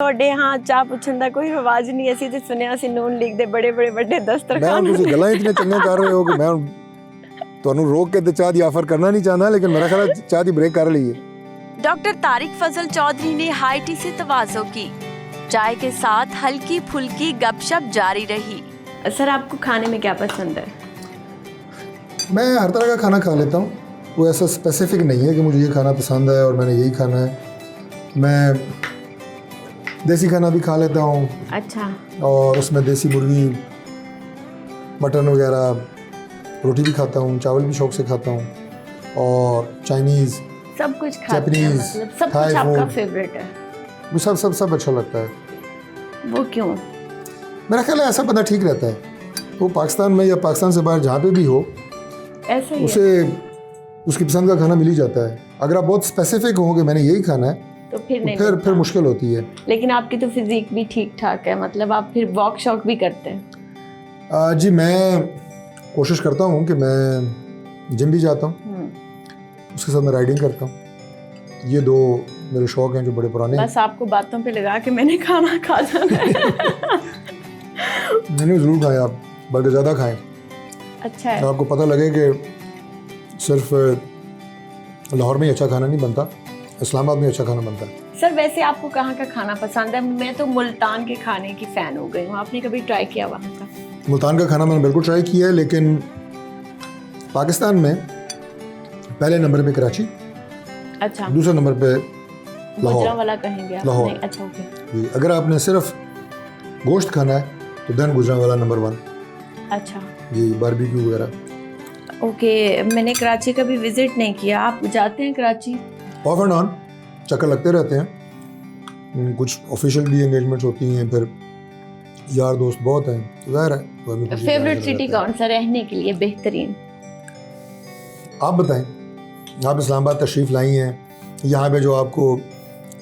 ਤੁਹਾਡੇ यहाँ ਚਾਹ ਪੁੱਛਣ ਦਾ ਕੋਈ ਰਿਵਾਜ ਨਹੀਂ, ਅਸੀਂ ਤੇ ਸੁਣਿਆ ਸੀ ਨੂਨ ਲੀਗ ਦੇ ਬੜੇ ਬੜੇ ਵੱਡੇ ਦਸਤਰਖਾਨ। ਮੈਂ ਤੁਸੀਂ ਗੱਲਾਂ ਇਤਨੇ ਚੰਗੇ ਕਰ ਰਹੇ ਹੋ ਕਿ ਮੈਂ ਤੁਹਾਨੂੰ ਰੋਕ ਕੇ ਤੇ ਚਾਹ ਦੀ ਆਫਰ ਕਰਨਾ नहीं चाहता, लेकिन मेरा ख्याल है चाह दी ब्रेक कर ली है। डॉक्टर तारिक फजल चौधरी ने हाई टी से तवाज़ो की। चाय के साथ हल्की फुल्की गपशप जारी रही। सर आपको खाने में क्या पसंद है? मैं हर तरह का खाना खा लेता हूँ, वो ऐसा स्पेसिफिक नहीं है कि मुझे ये खाना पसंद है और मैंने यही खाना है। मैं देसी खाना भी खा लेता हूँ। अच्छा। और उसमें देसी मुर्गी, मटन वगैरह, रोटी भी खाता हूँ, चावल भी शौक से खाता हूँ, और चाइनीज़, सब कुछ खाते हैं, मतलब सब कुछ आपका फेवरेट है? वो सब अच्छा लगता है। वो क्यों? मेरा ख्याल है ऐसा बंदा ठीक रहता है, वो पाकिस्तान में या पाकिस्तान से बाहर जहाँ पे भी हो, ऐसा ही उसे उसकी पसंद का खाना मिल ही जाता है। अगर आप बहुत स्पेसिफिक हो कि मैंने यही खाना है तो फिर नहीं फिर मुश्किल होती है। लेकिन आपकी तो फिजिक भी ठीक ठाक है, मतलब आप फिर वॉक शॉक भी करते हैं? जी मैं कोशिश करता हूँ कि मैं जिम भी जाता हूँ, उसके साथ मैं राइडिंग करता हूँ। ये दो मेरे शौक हैं जो बड़े पुराने हैं। बस आपको बातों पे लगा के मैंने खाना खा जाना है। मैंने ज़रूर खाया, आप बल्कि ज़्यादा खाएं। अच्छा है। तो आपको पता लगे कि सिर्फ लाहौर में ही अच्छा खाना नहीं बनता, इस्लामाबाद में अच्छा खाना बनता है। सर वैसे आपको कहाँ का खाना पसंद है? मैं तो मुल्तान के खाने की फ़ैन हो गई हूँ, आपने कभी ट्राई किया वहाँ का? मुल्तान का खाना मैंने बिल्कुल ट्राई किया है, लेकिन पाकिस्तान में पहले नंबर पे कराची, अच्छा, दूसरे नंबर पे लाहौर। गुजरांवाला कहेंगे आप? लाहौर। नहीं, अच्छा ओके। जी, अगर आपने सिर्फ गोश्त खाना है तो देन गुजरांवाला नंबर 1। अच्छा जी, बारबेक्यू वगैरह। ओके, मैंने कराची कभी विजिट नहीं किया, आप जाते हैं कराची? ऑफ एंड ऑन चक्कर लगते रहते हैं, कुछ ऑफिशियल भी एंगेजमेंट्स होती हैं, फिर यार दोस्त बहुत हैं, तो ज़ाहिर है तो हमें कुछ फेवरेट जाया सिटी जाता है। कौन सा रहने के लिए बेहतरीन? आप बताएं, आप इस्लामाबाद तशरीफ़ लाई हैं, यहाँ पे जो आपको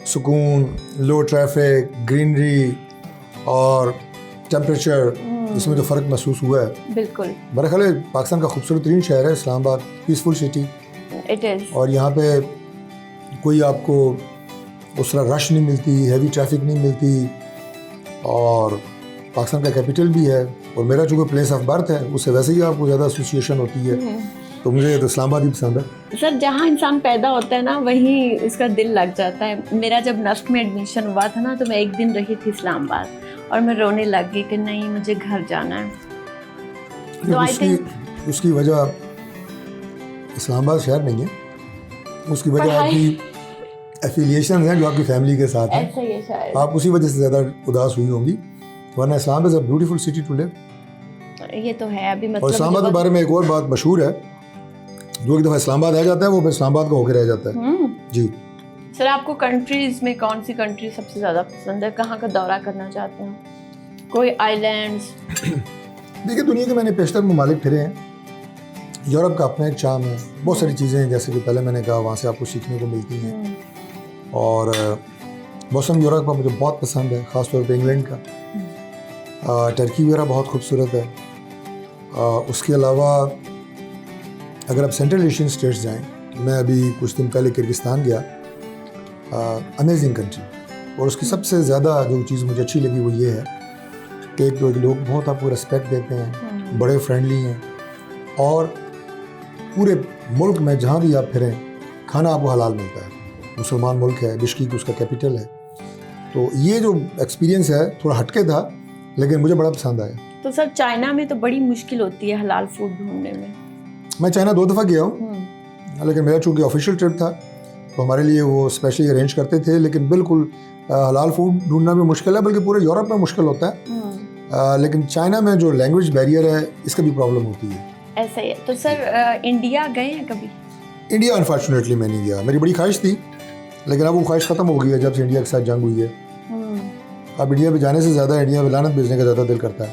सुकून, लो ट्रैफिक, ग्रीनरी और टेम्परेचर, इसमें जो फ़र्क महसूस हुआ है, बिल्कुल मेरा ख्याल है पाकिस्तान का खूबसूरत तरीन शहर है Islamabad, peaceful city. It is. और यहाँ पे कोई आपको उस तरह रश नहीं मिलती, हैवी ट्रैफिक नहीं मिलती, और पाकिस्तान का कैपिटल भी है, और मेरा चूँकि प्लेस ऑफ बर्थ है उससे वैसे ही आपको ज़्यादा एसोसिएशन होती है, तो मुझे तो इस्लामाबाद ही पसंद है। सर जहाँ इंसान पैदा होता है ना वहीं उसका दिल लग जाता है। मेरा जब नस्क में एडमिशन हुआ था ना, तो मैं एक दिन रही थी इस्लामाबाद और मैं रोने लग गई कि नहीं मुझे घर जाना है। तो आई थिंक उसकी वजह इस्लामाबाद शहर नहीं है, उसकी वजह आपकी एफिलिएशन है जो आपकी फैमिली के साथ है। ऐसा ही है शायद, आप उसी वजह से ज़्यादा उदास हुई होंगी, वरना Islamabad is a beautiful city to live. ये तो है अभी, और मतलब इस्लामाबाद के बारे में एक और बात मशहूर है, जो एक दफ़ा इस्लामाबाद आ जाता है वो फिर इस्लामाबाद का होकर रह जाता है। जी सर आपको कंट्रीज़ में कौन सी कंट्री सबसे ज़्यादा पसंद है? कहाँ का दौरा करना चाहते हैं? कोई आइलैंड्स? देखिए, दुनिया के मैंने पेशतर ममालिक फिरे हैं। यूरोप का अपना एक चार्म है, बहुत सारी चीज़ें हैं जैसे कि पहले मैंने कहा वहाँ से आपको सीखने को मिलती हैं, और मौसम यूरोप का मुझे बहुत पसंद है, ख़ास तौर पे इंग्लैंड का। टर्की वगैरह बहुत खूबसूरत है। उसके अलावा अगर आप सेंट्रल एशियन स्टेट्स जाएं, मैं अभी कुछ दिन पहले किर्गिस्तान गया, अमेजिंग कंट्री, और उसकी सबसे ज़्यादा जो चीज़ मुझे अच्छी लगी वो ये है कि एक तो लोग बहुत आपको रिस्पेक्ट देते हैं, बड़े फ्रेंडली हैं, और पूरे मुल्क में जहाँ भी आप फिरें खाना आपको हलाल मिलता है। मुसलमान मुल्क है, बिश्केक उसका कैपिटल है, तो ये जो एक्सपीरियंस है थोड़ा हटके था, लेकिन मुझे बड़ा पसंद आया। तो सर चाइना में तो बड़ी मुश्किल होती है हलाल फूड ढूंढने में। मैं चाइना 2 दफ़ा गया हूँ, लेकिन मेरा चूँकि ऑफिशियल ट्रिप था तो हमारे लिए वो स्पेशली अरेंज करते थे, लेकिन बिल्कुल हलाल फूड ढूंढना भी मुश्किल है, बल्कि पूरे यूरोप में मुश्किल होता है। लेकिन चाइना में जो लैंग्वेज बैरियर है इसका भी प्रॉब्लम होती है। ऐसा ही है। तो सर इंडिया गए हैं कभी? इंडिया अनफॉर्चुनेटली मैं नहीं गया, मेरी बड़ी ख्वाहिश थी, लेकिन अब वो ख्वाहिश ख़त्म हो गई है जब से इंडिया के साथ जंग हुई है। अब इंडिया पे जाने से ज़्यादा इंडिया में लानत भेजने का ज़्यादा दिल करता है।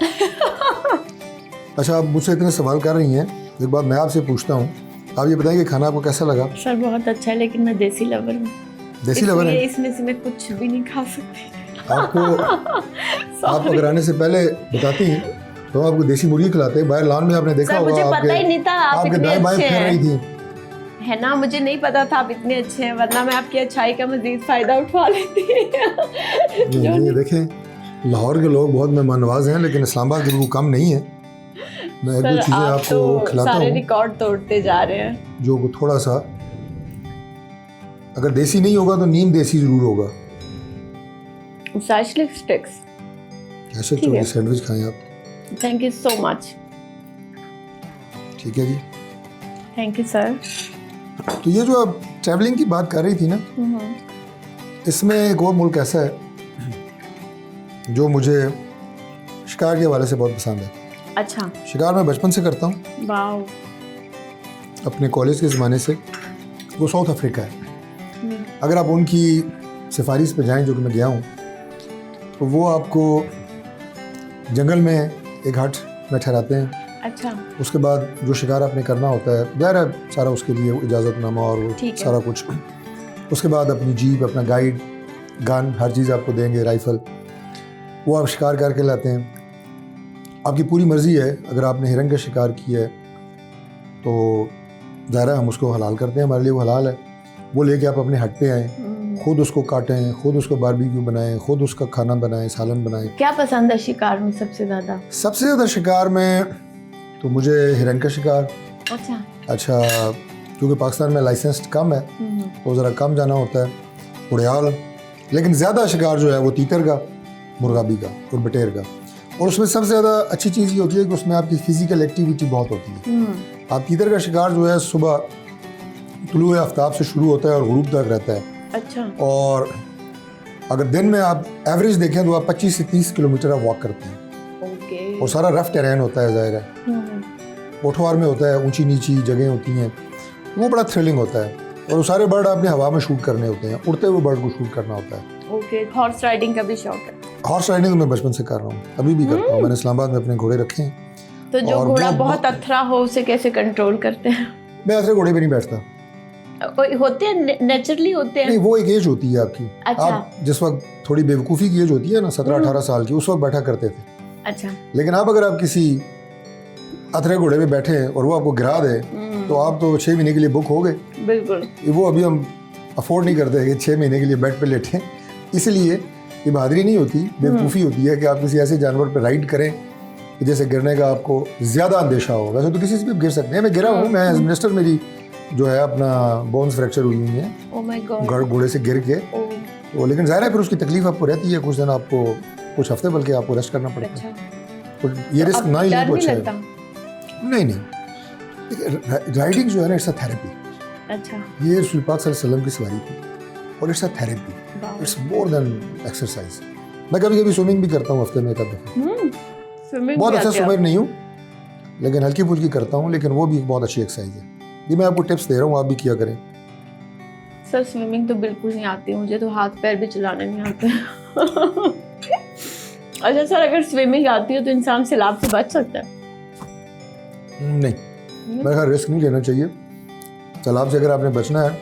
अच्छा, आप मुझसे इतने सवाल कर रही हैं, एक बात मैं आपसे पूछता हूँ, आप ये बताएं कि खाना आपको कैसा लगा? सर बहुत अच्छा है, लेकिन मैं देसी लवर हूँ। देसी लवर है? इसमें से मैं कुछ भी नहीं खा सकती। आपको आप अगर आने से पहले बताती हैं तो आपको देसी मुर्गी खिलाते हैं। बाहर लॉन में आपने देखा होगा, मुझे पता ही नहीं था आप आपके इतने दाएं बाएं अच्छे फिर हैं। रही थी। है ना, मुझे नहीं पता था आप इतने अच्छे हैं, वरना मैं आपकी अच्छाई का मजीद फ़ायदा उठा लेती। ये देखें, लाहौर के लोग बहुत मेहमान नवाज हैं, लेकिन इस्लामाबाद के वो कम नहीं है। मैं एक दो चीज़ें आप आपको तो खिलाता सारे हूँ रिकॉर्ड तोड़ते जा रहे हैं। जो को थोड़ा सा, अगर देसी नहीं होगा तो नीम देसी ज़रूर होगा। साइक्लिक स्टिक्स, ऐसे ठीक है। सैंडविच खाएं आप। Thank you so much. ठीक है जी। Thank you sir. तो ये जो आप ट्रैवलिंग की बात कर रही थी ना, इसमें एक और मुल्क ऐसा है जो मुझे शिकार के हवाले से बहुत पसंद है। अच्छा। शिकार मैं बचपन से करता हूँ, वाओ। अपने कॉलेज के ज़माने से। वो साउथ अफ्रीका है। अगर आप उनकी सफारीज पे जाएं, जो कि मैं गया हूँ, तो वो आपको जंगल में एक हट में ठहराते हैं। अच्छा। उसके बाद जो शिकार आपने करना होता है, ज़ाहिर है सारा उसके लिए इजाज़तनामा और वो सारा कुछ। उसके बाद अपनी जीप, अपना गाइड, गन, हर चीज़ आपको देंगे, राइफ़ल। वो आप शिकार करके लाते हैं। आपकी पूरी मर्ज़ी है, अगर आपने हिरन का शिकार किया है तो ज़ाहिर है हम उसको हलाल करते हैं, हमारे लिए वो हलाल है। वो लेके आप अपने हट पे आएँ, खुद उसको काटें, खुद उसको बारबेक्यू बनाएं, खुद उसका खाना बनाएं, सालन बनाएं। क्या पसंद है शिकार में सबसे ज़्यादा? सबसे ज़्यादा शिकार में तो मुझे हिरन का शिकार। अच्छा, क्योंकि पाकिस्तान में लाइसेंस कम है तो ज़रा कम जाना होता है। उड़ियाल, लेकिन ज़्यादा शिकार जो है वो तीतर का, मुर्गाबी का और बटेर का। और उसमें सबसे ज़्यादा अच्छी चीज़ ये होती है कि उसमें आपकी फ़िज़िकल एक्टिविटी बहुत होती है। आप तीतर का शिकार जो है सुबह तुलुए आफ्ताब से शुरू होता है और गुरूब तक रहता है। अच्छा। और अगर दिन में आप एवरेज देखें तो आप 25 से 30 किलोमीटर आप वॉक करते हैं। ओके। और सारा रफ टेरेन होता है, ज़ाहिर है पोठवार में होता है, ऊंची नीची जगह होती हैं। वो बड़ा थ्रिलिंग होता है। और वो सारे बर्ड आपने हवा में शूट करने होते हैं, उड़ते हुए बर्ड को शूट करना होता है। ओके। हॉर्स राइडिंग का भी शौक है? हॉर्स राइडिंग मैं बचपन से कर रहा हूँ, अभी भी करता हूँ। मैंने इस्लामाबाद में अपने घोड़े रखे हैं। तो जो घोड़ा बहुत अथरा हो उसे कैसे कंट्रोल करते हैं? मैं ऐसे घोड़े पे नहीं बैठता। होते हैं, नेचुरली होते हैं। नहीं, वो एक एज होती है आपकी। अच्छा। आप जिस वक्त थोड़ी बेवकूफ़ी की एज होती है ना, 17-18 साल की, उस वक्त बैठा करते थे। अच्छा। लेकिन आप अगर आप किसी अथरे घोड़े पे बैठे और वो आपको गिरा दे तो आप तो 6 महीने के लिए बुक हो गए। बिल्कुल। वो अभी हम अफोर्ड नहीं करते कि 6 महीने के लिए बेड पे लेटें। इसलिए ये बहादुरी नहीं होती, बेवकूफ़ी होती है कि आप किसी ऐसे जानवर पर राइड करें कि जैसे गिरने का आपको ज़्यादा अंदेशा हो। वैसे तो किसी से भी गिर सकते हैं। मैं गिरा हूँ, मैं एज मिनिस्टर, मेरी जो है अपना बोन्स फ्रैक्चर हुई हुई है। Oh my God. घोड़े से गिर के। तो लेकिन ज़ाहिर है फिर उसकी तकलीफ आपको रहती है, कुछ दिन आपको, कुछ हफ्ते बल्कि आपको रेस्ट करना पड़ता है। तो ये रिस्क ना ही लें तो अच्छा है। नहीं, राइडिंग जो है ना, इट्स अ थेरेपी। अच्छा। ये रसूल पाक सल्लल्लाहु अलैहि वसल्लम की सवारी थी और it's a therapy, it's more than exercise. मैं कभी कभी स्विमिंग भी करता हूँ, हफ्ते में एक दफ़ा। बहुत अच्छा स्विमर नहीं हूँ, लेकिन हल्की फुल्की करता हूँ, लेकिन वो भी बहुत अच्छी एक्सरसाइज है। ये मैं आपको टिप्स दे रहा हूँ, आप भी किया करें। सर स्विमिंग तो बिल्कुल नहीं आती, मुझे तो हाथ पैर भी चलाने नहीं आते। अच्छा सर, अगर स्विमिंग आती है तो इंसान सैलाब से बच सकता है? नहीं, मेरे ख्याल रिस्क नहीं लेना चाहिए। सैलाब से अगर आपने बचना है,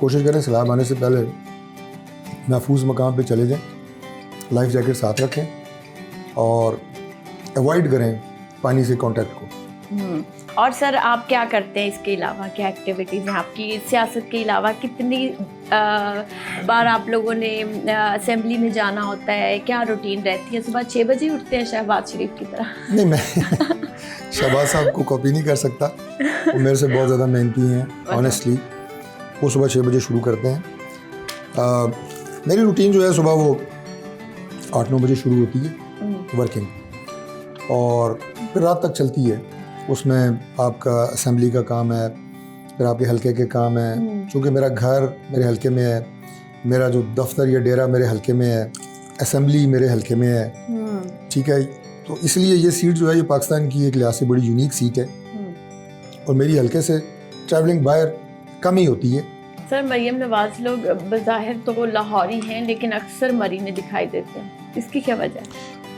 कोशिश करें सैलाब आने से पहले महफूज मकाम पे चले जाएं, लाइफ जैकेट साथ रखें और अवॉइड करें पानी से कांटेक्ट को। और सर आप क्या करते हैं इसके अलावा, क्या एक्टिविटीज़ हैं आपकी? सियासत के अलावा कितनी बार आप लोगों ने असेंबली में जाना होता है? क्या रूटीन रहती है? सुबह 6 बजे उठते हैं शहबाज शरीफ की तरह? नहीं, मैं शहबाज साहब को कॉपी नहीं कर सकता, वो मेरे से बहुत ज़्यादा मेहनती हैं ऑनेस्टली। वो सुबह 6 बजे शुरू करते हैं। मेरी रूटीन जो है सुबह वो 8-9 बजे शुरू होती है वर्किंग, और फिर रात तक चलती है। उसमें आपका असेंबली का काम है, फिर आपके हलके के काम है। चूँकि मेरा घर मेरे हलके में है, मेरा जो दफ्तर या डेरा मेरे हलके में है, असेंबली मेरे हलके में है, ठीक है। तो इसलिए ये सीट जो है ये पाकिस्तान की एक लिहाज से बड़ी यूनिक सीट है और मेरी हलके से ट्रैवलिंग बाहर कम ही होती है। सर मरीम नवाज लोग बज़ाहिर तो लाहौरी हैं, लेकिन अक्सर मरी में दिखाई देते हैं, इसकी क्या वजह है?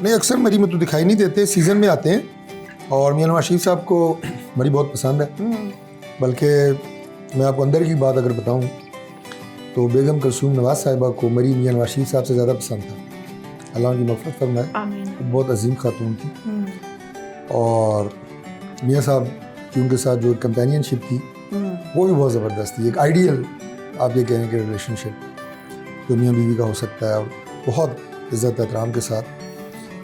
नहीं, अक्सर मरी में तो दिखाई नहीं देते, सीज़न में आते हैं। और मियां नवाज शरीफ साहब को मरी बहुत पसंद है। बल्कि मैं आपको अंदर की बात अगर बताऊं तो बेगम कुलसूम नवाज साहिबा को मरी मियां नवाज शरीफ साहब से ज़्यादा पसंद था। अल्लाह उनकी मग़फ़िरत फरमाए। बहुत अजीम खातून थी और मियां साहब की उनके साथ जो कंपेनियनशिप थी वो भी बहुत ज़बरदस्त थी, एक आइडियल आप ये कहें कि रिलेशनशिप जो मियाँ बीवी का हो सकता है, और बहुत इज़्ज़त एहतराम के साथ।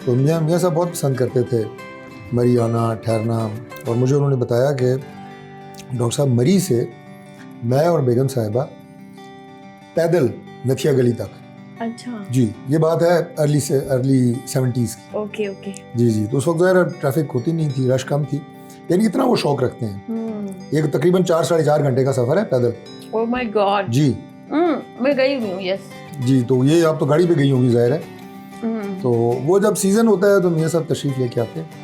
तो मियाँ साहब बहुत पसंद करते थे मरी आना, ठहरना, और मुझे उन्होंने बताया कि डॉक्टर साहब मरी से मैं और बेगम साहिबा पैदल नथिया गली तक, अच्छा, जी ये बात है अर्ली 70s की, ओके ओके। जी तो उस वक्त ज़ाहिर ट्रैफिक होती नहीं थी, रश कम थी, यानी इतना वो शौक रखते हैं। एक तकरीबन 4-4.5 घंटे का सफ़र है पैदल। Oh my God. जी मैं गई हुई हूँ, यस। जी, तो ये आप तो गाड़ी पे गई होंगी ज़ाहिर है। तो वो जब सीज़न होता है तो मियाँ साहब तशरीफ़ लेके आते हैं।